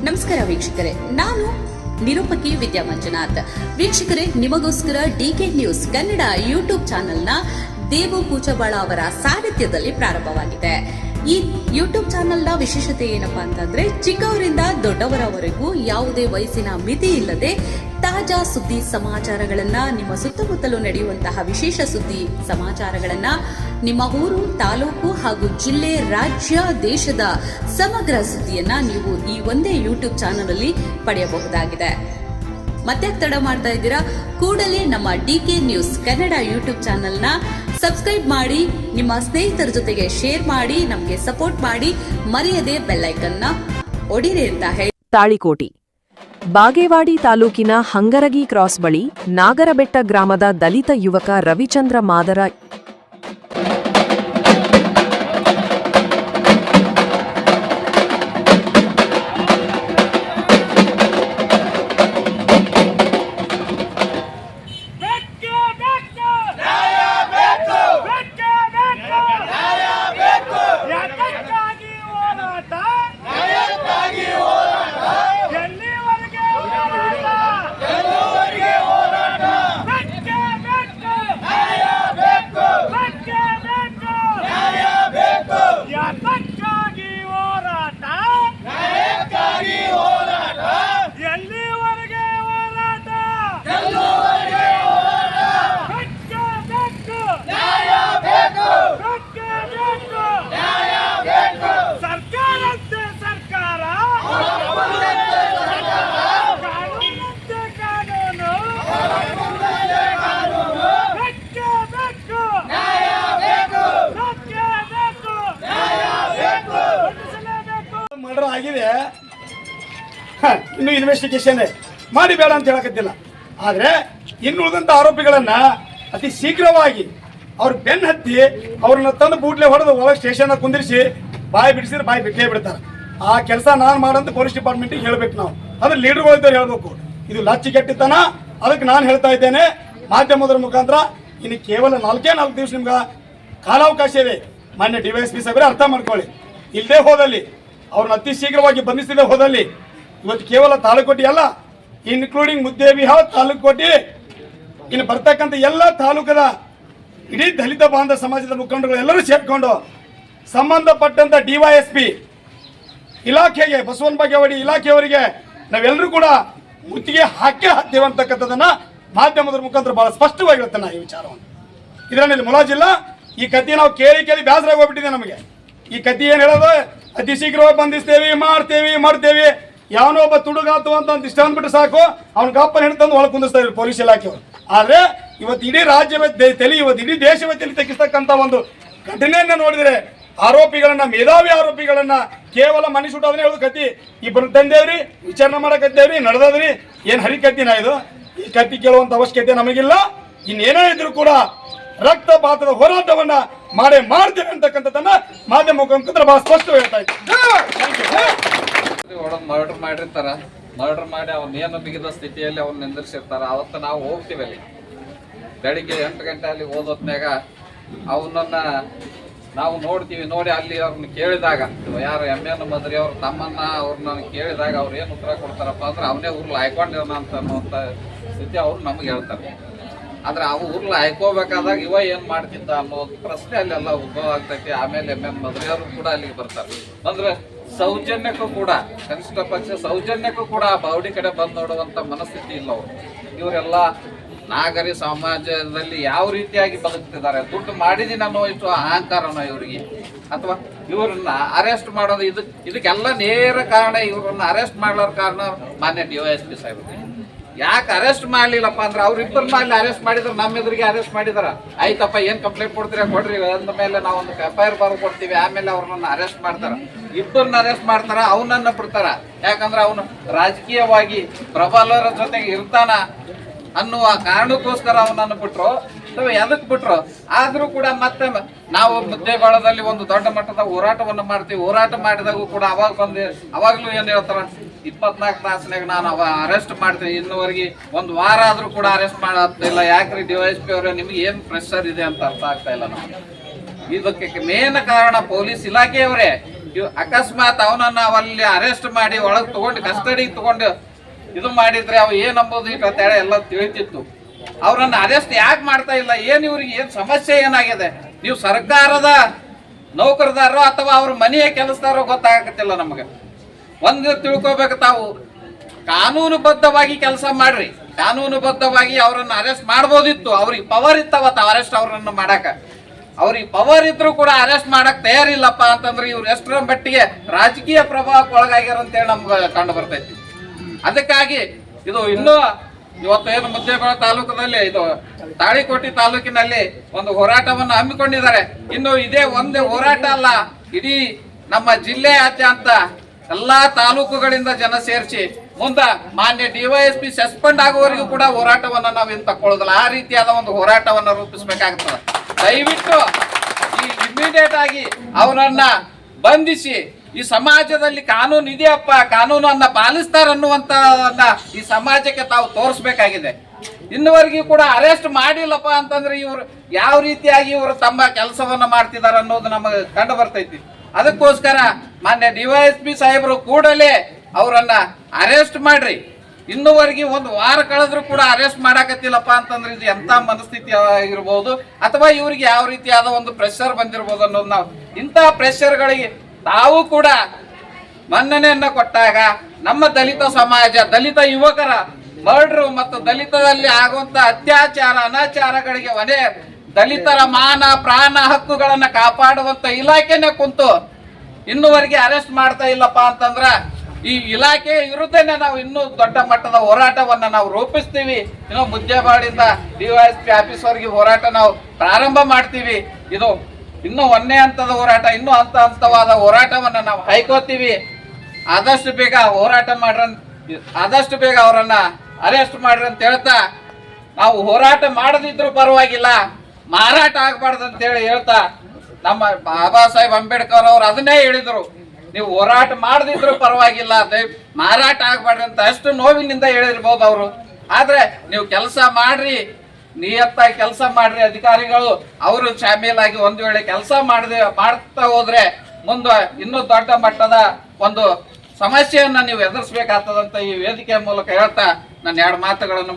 ನಮಸ್ಕಾರ ವೀಕ್ಷಕರೇ, ನಾನು ನಿರೂಪಕಿ ವಿದ್ಯಾ ಮಂಜುನಾಥ್. ವೀಕ್ಷಕರೇ, ನಿಮಗೋಸ್ಕರ ಡಿಕೆ ನ್ಯೂಸ್ ಕನ್ನಡ ಯೂಟ್ಯೂಬ್ ಚಾನೆಲ್ನ ದೇವು ಕೂಚಬಾಳ ಅವರ ಸಾರಥ್ಯದಲ್ಲಿ ಪ್ರಾರಂಭವಾಗಿದೆ. ಈ ಯೂಟ್ಯೂಬ್ ಚಾನೆಲ್ನ ವಿಶೇಷತೆ ಏನಪ್ಪಾ ಅಂತಂದ್ರೆ, ಚಿಕ್ಕವರಿಂದ ದೊಡ್ಡವರವರೆಗೂ ಯಾವುದೇ ವಯಸ್ಸಿನ ಮಿತಿ ಇಲ್ಲದೆ ತಾಜಾ ಸುದ್ದಿ ಸಮಾಚಾರಗಳನ್ನ, ನಿಮ್ಮ ಸುತ್ತಮುತ್ತಲು ನಡೆಯುವಂತಹ ವಿಶೇಷ ಸುದ್ದಿ ಸಮಾಚಾರಗಳನ್ನ, ನಿಮ್ಮ ಊರು, ತಾಲೂಕು ಹಾಗೂ ಜಿಲ್ಲೆ, ರಾಜ್ಯ, ದೇಶದ ಸಮಗ್ರ ಸುದ್ದಿಯನ್ನ ನೀವು ಈ ಒಂದೇ ಯೂಟ್ಯೂಬ್ ಚಾನೆಲ್ ಅಲ್ಲಿ ಪಡೆಯಬಹುದಾಗಿದೆ. ಮತ್ತೆ ತಡ ಮಾಡ್ತಾ ಇದ್ದೀರಾ? ಕೂಡಲೇ ನಮ್ಮ ಡಿಕೆ ನ್ಯೂಸ್ ಕನ್ನಡ ಯೂಟ್ಯೂಬ್ ಚಾನೆಲ್ನ ಸಬ್ಸ್ಕ್ರೈಬ್ ಮಾಡಿ, ನಿಮ್ಮ ಸ್ನೇಹಿತರ ಜೊತೆಗೆ ಶೇರ್ ಮಾಡಿ, ನಮಗೆ ಸಪೋರ್ಟ್ ಮಾಡಿ, ಮರೆಯದೆ ಬೆಲ್ ಐಕನ್ನ ಒಡಿರಿ ಅಂತ ಹೇಳಿ. ತಾಳಿಕೋಟಿ ಬಾಗೇವಾಡಿ ತಾಲೂಕಿನ ಹಂಗರಗಿ ಕ್ರಾಸ್ ಬಳಿ ನಾಗರಬೆಟ್ಟ ಗ್ರಾಮದ ದಲಿತ ಯುವಕ ರವಿಚಂದ್ರ ಮಾದರ ಆಗಿದೆ. ಇನ್ನು ಇನ್ವೆಸ್ಟಿಗೇಷನ್ ಮಾಡಿ ಬೇಡ ಅಂತ ಹೇಳಕತ್ತಿಲ್ಲ. ಆದ್ರೆ ಇನ್ನು ಉಳಿದಂತ ಆರೋಪಿಗಳನ್ನ ಅತಿ ಶೀಘ್ರವಾಗಿ ಅವ್ರ ಬೆನ್ನ ಹತ್ತಿ ಅವ್ರನ್ನ ತಂದು ಬೂಟ್ಲೆ ಹೊಡೆದು ಒಳಗೆ ಸ್ಟೇಷನ್ ಕುಂದಿರಿಸಿ ಬಾಯಿ ಬಿಡಿಸಿದ್ರೆ ಬಾಯಿ ಬಿಟ್ಟೇ ಬಿಡ್ತಾರೆ. ಆ ಕೆಲಸ ನಾನು ಮಾಡಂತ ಪೊಲೀಸ್ ಡಿಪಾರ್ಟ್ಮೆಂಟಿಗೆ ಹೇಳ್ಬೇಕು. ನಾವು ಅದ್ರ ಲೀಡರ್ಗಳಿದ್ದವ್ರು ಹೇಳ್ಬೇಕು. ಇದು ಲಚ್ಚಿಗೆಟ್ಟಿತನ. ಅದಕ್ಕೆ ನಾನು ಹೇಳ್ತಾ ಇದ್ದೇನೆ ಮಾಧ್ಯಮದ ಮುಖಾಂತರ, ಇನ್ನು ಕೇವಲ 4 ದಿವಸ ನಿಮ್ಗೆ ಕಾಲಾವಕಾಶ ಇದೆ. ಮಾನ್ಯ ಡಿವೈಎಸ್ಪಿ ಸಾಹೇಬ್ರೆ ಅರ್ಥ ಮಾಡ್ಕೊಳ್ಳಿ. ಇಲ್ಲದೆ ಹೋದಲ್ಲಿ, ಅವ್ರನ್ನ ಅತಿ ಶೀಘ್ರವಾಗಿ ಬಂಧಿಸದೆ ಹೋದಲ್ಲಿ ಇವತ್ತು ಕೇವಲ ತಾಲೂಕೋಟಿ ಅಲ್ಲ, ಇನ್ಕ್ಲೂಡಿಂಗ್ ಮುದ್ದೇಬಿಹಾಳ್ ತಾಲೂಕೋಟಿ, ಇನ್ನು ಬರ್ತಕ್ಕಂಥ ಎಲ್ಲ ತಾಲೂಕದ ಇಡೀ ದಲಿತ ಬಾಂಧವ ಸಮಾಜದ ಮುಖಂಡರು ಎಲ್ಲರೂ ಸೇರ್ಕೊಂಡು ಸಂಬಂಧಪಟ್ಟಂತ ಡಿವೈಎಸ್ಪಿ ಇಲಾಖೆಗೆ, ಬಸವನ ಬಾಗೇವಾಡಿ ಇಲಾಖೆಯವರಿಗೆ ನಾವೆಲ್ಲರೂ ಕೂಡ ಮುತ್ತಿಗೆ ಹಾಕೇ ಹಾಕ್ತೇವೆ ಅಂತಕ್ಕಂಥದನ್ನ ಮಾಧ್ಯಮದ ಮುಖಾಂತರ ಬಹಳ ಸ್ಪಷ್ಟವಾಗಿ ಹೇಳ್ತೇನೆ ಈ ವಿಚಾರವನ್ನು. ಇದರಲ್ಲಿ ಮುಲಾಜಿಲ್ಲ. ಈ ಕತ್ತಿ ನಾವು ಕೇಳಿ ಬೇಸರಾಗಿ ಹೋಗ್ಬಿಟ್ಟಿದೆ ನಮಗೆ. ಈ ಕತ್ತಿ ಏನು ಹೇಳೋದು, ಅತಿ ಶೀಘ್ರವಾಗಿ ಬಂಧಿಸ್ತೇವೆ, ಮಾಡ್ತೇವೆ. ಯಾವನೋ ಒಬ್ಬ ತುಡುಗಾತು ಅಂತ ಇಷ್ಟ ಅಂದ್ಬಿಟ್ಟು ಸಾಕು, ಅವ್ನ ಗಾಪನ ಹಿಡ್ತಂದು ಒಳಗೆ ಕುಂದಿಸ್ತಾ ಇದ್ರು ಪೊಲೀಸ್ ಇಲಾಖೆಯವರು. ಆದ್ರೆ ಇವತ್ತು ಇಡೀ ರಾಜ್ಯವೇ ಇವತ್ತು ಇಡೀ ದೇಶವೇ ತಲೆ ತೆಗಿಸ್ತಕ್ಕಂಥ ಒಂದು ಘಟನೆಯನ್ನ ನೋಡಿದ್ರೆ, ಆರೋಪಿಗಳನ್ನ, ಮೇಧಾವಿ ಆರೋಪಿಗಳನ್ನ ಕೇವಲ ಮನೆ ಸುಟ್ಟೋದನ್ನೇ ಹೇಳೋದು ಕತ್ತಿ. ಇಬ್ಬರು ತಂದೇವ್ರಿ, ವಿಚಾರಣೆ ಮಾಡಕತ್ತೇವ್ರಿ, ನಡೆದದ್ರಿ, ಏನ್ ಹರಿ ಕತ್ತಿನ ಇದು? ಈ ಕತ್ತಿ ಕೇಳುವಂತ ಅವಶ್ಯಕತೆ ನಮಗಿಲ್ಲ. ಇನ್ನೇನೇ ಇದ್ರು ಕೂಡ ರಕ್ತಪಾತದ ಹೋರಾಟವನ್ನ ಮಾಡ್ತೇವೆ ಅಂತಕ್ಕಂಥದ್ದನ್ನ ಮಾಧ್ಯಮ ಮುಖಾಂತರ ಬಹಳ ಸ್ಪಷ್ಟ ಹೇಳ್ತಾ ಇದ್ದಾರೆ. ಮರ್ಡರ್ ಮಾಡಿರ್ತಾರ, ಮರ್ಡರ್ ಮಾಡಿ ಅವನೇನು ಬಿಗಿದ ಸ್ಥಿತಿಯಲ್ಲಿ ಅವ್ನ ನಿಂದಿರ್ಸಿರ್ತಾರ. ಅವತ್ತು ನಾವು ಹೋಗ್ತೀವಿ ಅಲ್ಲಿ ಬೆಳಿಗ್ಗೆ 8 ಗಂಟೆ ಅಲ್ಲಿ ಓದೋತ್ನಾಗ ಅವನನ್ನ ನಾವು ನೋಡ್ತೀವಿ. ನೋಡಿ ಅಲ್ಲಿ ಅವ್ರನ್ನ ಕೇಳಿದಾಗ, ಯಾರು ಎನ್ ಮದ್ರಿ ಅವ್ರ ತಮ್ಮನ್ನ ಅವ್ರನ್ನ ಕೇಳಿದಾಗ ಅವ್ರು ಏನು ಉತ್ತರ ಕೊಡ್ತಾರಪ್ಪ ಅಂದ್ರೆ, ಅವನೇ ಊರ್ಲ ಹಾಯ್ಕೊಂಡಿರೋಣ ಅಂತ ಅನ್ನುವಂಥ ಸ್ಥಿತಿ ಅವ್ರು ನಮ್ಗೆ ಹೇಳ್ತಾರೆ. ಆದ್ರೆ ಅವು ಊರ್ಲ ಹಾಯ್ಕೋಬೇಕಾದಾಗ ಇವ ಏನ್ ಮಾಡ್ತಿದ್ದ ಅನ್ನೋ ಪ್ರಶ್ನೆ ಅಲ್ಲೆಲ್ಲ ಉದ್ಭವ ಆಗ್ತೈತಿ. ಆಮೇಲೆ ಎನ್ ಮದ್ರಿ ಅವರು ಕೂಡ ಅಲ್ಲಿಗೆ ಬರ್ತಾರೆ. ಅಂದ್ರೆ ಸೌಜನ್ಯಕ್ಕೂ ಕೂಡ, ಕನಿಷ್ಠ ಪಕ್ಷ ಸೌಜನ್ಯಕ್ಕೂ ಕೂಡ ಬಾವಡಿ ಕಡೆ ಬಂದು ನೋಡುವಂತ ಮನಸ್ಥಿತಿ ಇಲ್ಲ ಅವರು. ಇವರೆಲ್ಲ ನಾಗರಿಕ ಸಮಾಜದಲ್ಲಿ ಯಾವ ರೀತಿಯಾಗಿ ಬದುಕ್ತಿದ್ದಾರೆ, ದುಡ್ಡು ಮಾಡಿದೀನಿ ಅನ್ನೋ ಇಷ್ಟು ಅಹಂಕಾರನೋ ಇವರಿಗೆ, ಅಥವಾ ಇವ್ರನ್ನ ಅರೆಸ್ಟ್ ಮಾಡೋದು ಇದಕ್ಕೆಲ್ಲ ನೇರ ಕಾರಣ. ಇವ್ರನ್ನ ಅರೆಸ್ಟ್ ಮಾಡ್ಲಾರ ಕಾರಣ ಮಾನ್ಯ ಡಿವೈಎಸ್ಪಿ ಸಾಹೇಬ್. ಯಾಕೆ ಅರೆಸ್ಟ್ ಮಾಡ್ಲಿಲ್ಲಪ್ಪ ಅಂದ್ರೆ, ಅವ್ರಿಬ್ಬರ ಮೇಲೆ ಅರೆಸ್ಟ್ ಮಾಡಿದ್ರು, ನಮ್ಮ ಎದುರಿಗೆ ಅರೆಸ್ಟ್ ಮಾಡಿದಾರ. ಆಯ್ತಪ್ಪ, ಏನ್ ಕಂಪ್ಲೇಂಟ್ ಕೊಡ್ತೀರಾ ಕೊಡ್ರಿ, ಅಂದ ಮೇಲೆ ನಾವು ಒಂದು FIR ಬರೆದು ಕೊಡ್ತೀವಿ. ಆಮೇಲೆ ಅವ್ರನ್ನ ಅರೆಸ್ಟ್ ಮಾಡ್ತಾರ, ಇಬ್ಬರನ್ನ ಅರೆಸ್ಟ್ ಮಾಡ್ತಾರ, ಅವನನ್ನ ಬಿಡ್ತಾರ. ಯಾಕಂದ್ರೆ ಅವನು ರಾಜಕೀಯವಾಗಿ ಪ್ರಬಲರ ಜೊತೆಗೆ ಇರ್ತಾನ ಅನ್ನುವ ಕಾರಣಕ್ಕೋಸ್ಕರ ಅವನನ್ನು ಬಿಟ್ರು. ಎದಕ್ ಬಿಟ್ರು? ಆದ್ರೂ ಕೂಡ ಮತ್ತೆ ನಾವು ಮುದ್ದೇಬಾಳದಲ್ಲಿ ಒಂದು ದೊಡ್ಡ ಮಟ್ಟದ ಹೋರಾಟವನ್ನು ಮಾಡ್ತೀವಿ. ಹೋರಾಟ ಮಾಡಿದಾಗೂ ಕೂಡ ಅವಾಗ್ಲೂ ಏನ್ ಹೇಳ್ತಾರ, 24 ತಾಸಿನಾಗ ನಾನು ಅರೆಸ್ಟ್ ಮಾಡ್ತೀನಿ, ಇನ್ನುವರೆಗೆ ಒಂದು ವಾರ ಆದ್ರೂ ಕೂಡ ಅರೆಸ್ಟ್ ಮಾಡತ್ತಿಲ್ಲ. ಯಾಕ್ರಿ ಡಿವೈಎಸ್ಪಿ ಅವರೇ, ನಿಮ್ಗೆ ಏನ್ ಪ್ರೆಷರ್ ಇದೆ ಅಂತ ಅರ್ಥ ಆಗ್ತಾ ಇಲ್ಲ ನಮ್ಗೆ. ಇದಕ್ಕೆ ಮೇನ್ ಕಾರಣ ಪೊಲೀಸ್ ಇಲಾಖೆಯವರೇ. ಅಕಸ್ಮಾತ್ ಅವನನ್ನ ಅಲ್ಲಿ ಅರೆಸ್ಟ್ ಮಾಡಿ ಒಳಗೆ ತಗೊಂಡು ಕಸ್ಟಡಿಗೆ ತಗೊಂಡು ಇದು ಮಾಡಿದ್ರೆ ಅವ ಏನಂಬೋದು ಅಂತೇಳಿ ಎಲ್ಲ ತಿಳಿತಿತ್ತು. ಅವ್ರನ್ನ ಅರೆಸ್ಟ್ ಯಾಕೆ ಮಾಡ್ತಾ ಇಲ್ಲ, ಏನ್ ಇವ್ರಿಗೆ ಏನ್ ಸಮಸ್ಯೆ ಏನಾಗಿದೆ, ನೀವು ಸರ್ಕಾರದ ನೌಕರದಾರೋ ಅಥವಾ ಅವ್ರ ಮನೆಯ ಕೆಲಸದಾರೋ ಗೊತ್ತಾಗತ್ತಿಲ್ಲ ನಮಗೆ. ಒಂದು ತಿಳ್ಕೊಬೇಕು, ತಾವು ಕಾನೂನುಬದ್ಧವಾಗಿ ಕೆಲಸ ಮಾಡ್ರಿ, ಕಾನೂನುಬದ್ಧವಾಗಿ ಅವ್ರನ್ನ ಅರೆಸ್ಟ್ ಮಾಡ್ಬೋದಿತ್ತು. ಅವ್ರಿಗೆ ಪವರ್ ಇತ್ತವತ್ತ ಅರೆಸ್ಟ್ ಅವ್ರನ್ನ ಮಾಡಾಕ, ಅವ್ರಿಗೆ ಪವರ್ ಇದ್ರು ಕೂಡ ಅರೆಸ್ಟ್ ಮಾಡಕ್ ತಯಾರಿಲ್ಲಪ್ಪ ಅಂತಂದ್ರೆ ಇವ್ರು ಎಷ್ಟರ ಮಟ್ಟಿಗೆ ರಾಜಕೀಯ ಪ್ರಭಾವಕ್ಕೆ ಒಳಗಾಗ್ಯಾರ ಅಂತೇಳಿ ನಮ್ಗೆ ಕಂಡು ಬರ್ತೈತಿ. ಅದಕ್ಕಾಗಿ ಇದು ಇನ್ನೂ ಇವತ್ತು ಏನು ಮುದ್ದೇಬೇಳೆ ತಾಲೂಕದಲ್ಲಿ ಇದು ತಾಳಿಕೋಟೆ ತಾಲೂಕಿನಲ್ಲಿ ಒಂದು ಹೋರಾಟವನ್ನು ಹಮ್ಮಿಕೊಂಡಿದ್ದಾರೆ. ಇನ್ನು ಇದೇ ಒಂದೇ ಹೋರಾಟ ಅಲ್ಲ, ಇಡೀ ನಮ್ಮ ಜಿಲ್ಲೆಯಾದ್ಯಂತ ಎಲ್ಲಾ ತಾಲೂಕುಗಳಿಂದ ಜನ ಸೇರಿಸಿ ಮುಂದ ಮಾನ್ಯ ಡಿವೈಎಸ್ಪಿ ಸಸ್ಪೆಂಡ್ ಆಗುವವರೆಗೂ ಕೂಡ ಹೋರಾಟವನ್ನ ನಾವು ಇನ್ನು ತಕ್ಕೊಳ್ಳೋದಿಲ್ಲ. ಆ ರೀತಿಯಾದ ಒಂದು ಹೋರಾಟವನ್ನ ರೂಪಿಸಬೇಕಾಗ್ತದೆ. ದಯವಿಟ್ಟು ಈ ಇಮಿಡಿಯೇಟ್ ಆಗಿ ಅವರನ್ನ ಬಂಧಿಸಿ, ಈ ಸಮಾಜದಲ್ಲಿ ಕಾನೂನು ಇದೆಯಪ್ಪ, ಕಾನೂನನ್ನ ಪಾಲಿಸ್ತಾರನ್ನುವಂತದನ್ನ ಈ ಸಮಾಜಕ್ಕೆ ತಾವು ತೋರಿಸ್ಬೇಕಾಗಿದೆ. ಇನ್ನುವರೆಗೂ ಕೂಡ ಅರೆಸ್ಟ್ ಮಾಡಿಲ್ಲಪ್ಪ ಅಂತಂದ್ರೆ ಇವ್ರು ಯಾವ ರೀತಿಯಾಗಿ ಇವರು ತಮ್ಮ ಕೆಲಸವನ್ನ ಮಾಡ್ತಿದಾರ ಅನ್ನೋದು ನಮಗೆ ಕಂಡು ಬರ್ತೈತಿ. ಅದಕ್ಕೋಸ್ಕರ ಮಾನ್ಯ ಡಿವೈಎಸ್ಪಿ ಸಾಹೇಬರು ಕೂಡಲೇ ಅವರನ್ನ ಅರೆಸ್ಟ್ ಮಾಡ್ರಿ. ಇನ್ನುವರೆಗೆ ಒಂದು ವಾರ ಕಳೆದ್ರು ಕೂಡ ಅರೆಸ್ಟ್ ಮಾಡಾಕತ್ತಿಲ್ಲಪ್ಪ ಅಂತಂದ್ರೆ ಇದು ಎಂತ ಮನಸ್ಥಿತಿ ಆಗಿರ್ಬೋದು, ಅಥವಾ ಇವ್ರಿಗೆ ಯಾವ ರೀತಿಯಾದ ಒಂದು ಪ್ರೆಷರ್ ಬಂದಿರ್ಬೋದು ಅನ್ನೋದು ನಾವು ಇಂಥ ಪ್ರೆಷರ್ಗಳಿಗೆ ತಾವು ಕೂಡ ಮನ್ನಣೆಯನ್ನ ಕೊಟ್ಟಾಗ ನಮ್ಮ ದಲಿತ ಸಮಾಜ, ದಲಿತ ಯುವಕರ ಮರ್ಡ್ರು ಮತ್ತು ದಲಿತದಲ್ಲಿ ಆಗುವಂತ ಅತ್ಯಾಚಾರ ಅನಾಚಾರಗಳಿಗೆ ಒನೆ ದಲಿತರ ಮಾನ ಪ್ರಾಣ ಹಕ್ಕುಗಳನ್ನ ಕಾಪಾಡುವಂತ ಇಲಾಖೆನೇ ಕುಂತು ಇನ್ನುವರೆಗೆ ಅರೆಸ್ಟ್ ಮಾಡ್ತಾ ಇಲ್ಲಪ್ಪ ಅಂತಂದ್ರ ಈ ಇಲಾಖೆ ವಿರುದ್ಧನೇ ನಾವು ಇನ್ನೂ ದೊಡ್ಡ ಮಟ್ಟದ ಹೋರಾಟವನ್ನ ನಾವು ರೂಪಿಸ್ತೀವಿ. ಇನ್ನು ಮುದ್ದೇಬೇಳಿಂದ ಡಿವೈಎಸ್ಪಿ ಆಫೀಸ್ ವರೆಗೆ ಹೋರಾಟ ನಾವು ಪ್ರಾರಂಭ ಮಾಡ್ತೀವಿ. ಇದು ಇನ್ನೂ ಒಂದೇ ಹಂತದ ಹೋರಾಟ, ಇನ್ನೂ ಹಂತವಾದ ಹೋರಾಟವನ್ನ ನಾವು ಹೈಕೋತೀವಿ. ಆದಷ್ಟು ಬೇಗ ಹೋರಾಟ ಮಾಡ್ರ, ಆದಷ್ಟು ಬೇಗ ಅವರನ್ನ ಅರೆಸ್ಟ್ ಮಾಡ್ರಿ ಅಂತ ಹೇಳ್ತಾ, ನಾವು ಹೋರಾಟ ಮಾಡದಿದ್ರು ಪರವಾಗಿಲ್ಲ, ಮಾರಾಟ ಆಗ್ಬಾರ್ದು ಅಂತ ಹೇಳ್ತಾ, ನಮ್ಮ ಬಾಬಾ ಸಾಹೇಬ್ ಅಂಬೇಡ್ಕರ್ ಅವರು ಅದನ್ನೇ ಹೇಳಿದ್ರು, ನೀವು ಹೋರಾಟ ಮಾಡದಿದ್ರು ಪರವಾಗಿಲ್ಲ, ಮಾರಾಟ ಆಗ್ಬಾರ್ದು ಅಂತ ಅಷ್ಟು ನೋವಿನಿಂದ ಹೇಳಿರ್ಬೋದು ಅವರು. ಆದ್ರೆ ನೀವು ಕೆಲಸ ಮಾಡ್ರಿ, ನಿಯತ್ತಾಗಿ ಕೆಲಸ ಮಾಡ್ರಿ. ಅಧಿಕಾರಿಗಳು ಅವರು ಶಾಮೀಲಾಗಿ ಒಂದು ವೇಳೆ ಕೆಲಸ ಮಾಡ್ತಾ ಹೋದ್ರೆ ಮುಂದೆ ಇನ್ನೂ ದೊಡ್ಡ ಮಟ್ಟದ ಒಂದು ಸಮಸ್ಯೆಯನ್ನ ನೀವು ಎದುರಿಸಬೇಕಾಗ್ತದಂತ ಈ ವೇದಿಕೆಯ ಮೂಲಕ ಹೇಳ್ತಾ ನನ್ನ ಎರಡು ಮಾತುಗಳನ್ನು